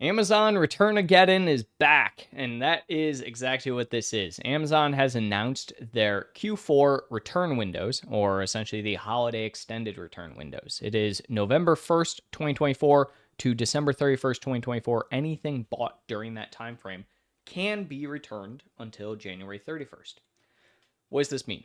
Amazon Return-A-Geddon is back, and that is exactly what this is. Amazon has announced their Q4 return windows, or essentially the holiday extended return windows. It is November 1st, 2024 to December 31st, 2024. Anything bought during that time frame can be returned until January 31st. What does this mean?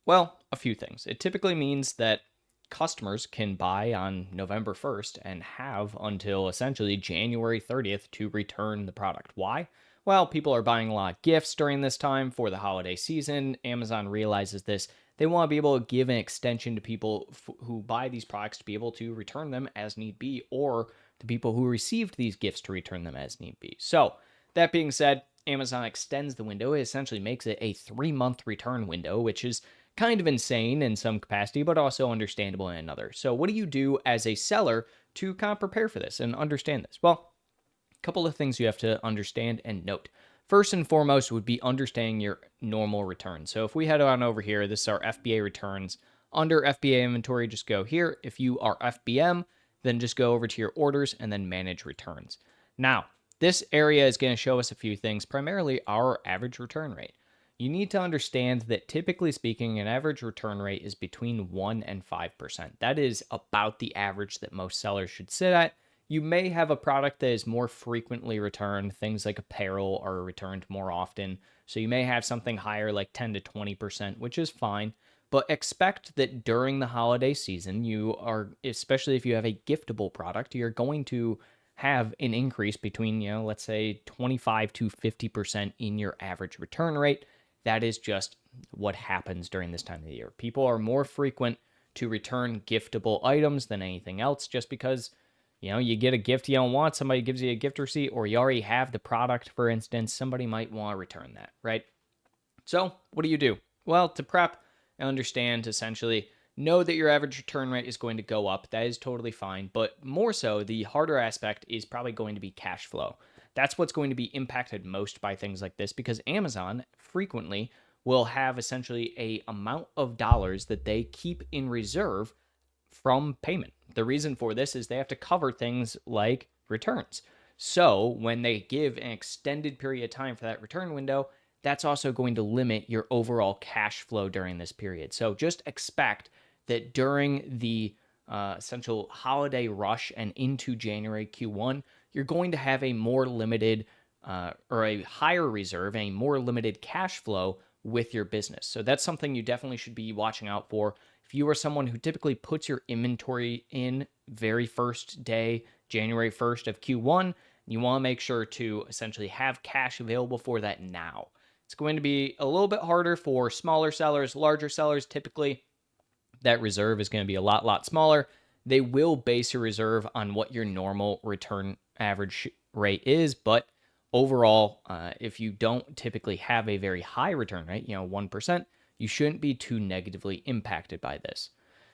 Well, a few things. It typically means that customers can buy on November 1st and have until essentially January 30th to return the product. Why? Well, people are buying a lot of gifts during this time for the holiday season. Amazon realizes this. They want to be able to give an extension to people who buy these products to be able to return them as need be, or the people who received these gifts to return them as need be. So, that being said, Amazon extends the window. It essentially makes it a 3-month return window, which is kind of insane in some capacity, but also understandable in another. So, what do you do as a seller to kind of prepare for this and understand this? Well, a couple of things you have to understand and note. First and foremost would be understanding your normal returns. So, if we head on over here, this is our FBA returns. Under FBA inventory, just go here. If you are FBM, then just go over to your orders and then manage returns. Now, this area is going to show us a few things, primarily our average return rate. You need to understand that typically speaking, an average return rate is between 1 and 5%. That is about the average that most sellers should sit at. You may have a product that is more frequently returned. Things like apparel are returned more often. So you may have something higher like 10 to 20%, which is fine. But expect that during the holiday season, you are, especially if you have a giftable product, you're going to have an increase between, let's say 25 to 50% in your average return rate. That is just what happens during this time of the year. People are more frequent to return giftable items than anything else, just because, you get a gift you don't want, somebody gives you a gift receipt, or you already have the product, for instance, somebody might want to return that, right? So what do you do? Well, to prep and understand, essentially, know that your average return rate is going to go up. That is totally fine. But more so, the harder aspect is probably going to be cash flow. That's what's going to be impacted most by things like this, because Amazon frequently will have essentially a amount of dollars that they keep in reserve from payment. The reason for this is they have to cover things like returns. So when they give an extended period of time for that return window, that's also going to limit your overall cash flow during this period. So just expect that during the essential holiday rush and into January Q1, you're going to have a more limited or a higher reserve, a more limited cash flow with your business. So that's something you definitely should be watching out for. If you are someone who typically puts your inventory in very first day, January 1st of Q1, you want to make sure to essentially have cash available for that now. It's going to be a little bit harder for smaller sellers. Larger sellers, typically, that reserve is going to be a lot smaller. They will base your reserve on what your normal return average rate is, but overall, if you don't typically have a very high return rate, 1%, you shouldn't be too negatively impacted by this.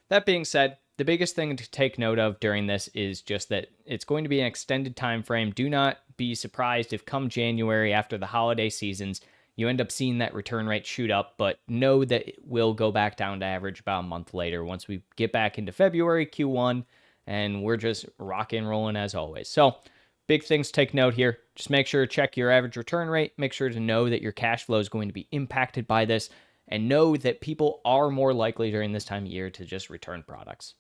That being said, the biggest thing to take note of during this is just that it's going to be an extended time frame. Do not be surprised if come January, after the holiday seasons, you end up seeing that return rate shoot up, but know that it will go back down to average about a month later once we get back into February Q1, and we're just rocking and rolling as always. So big things to take note here. Just make sure to check your average return rate. Make sure to know that your cash flow is going to be impacted by this, and know that people are more likely during this time of year to just return products.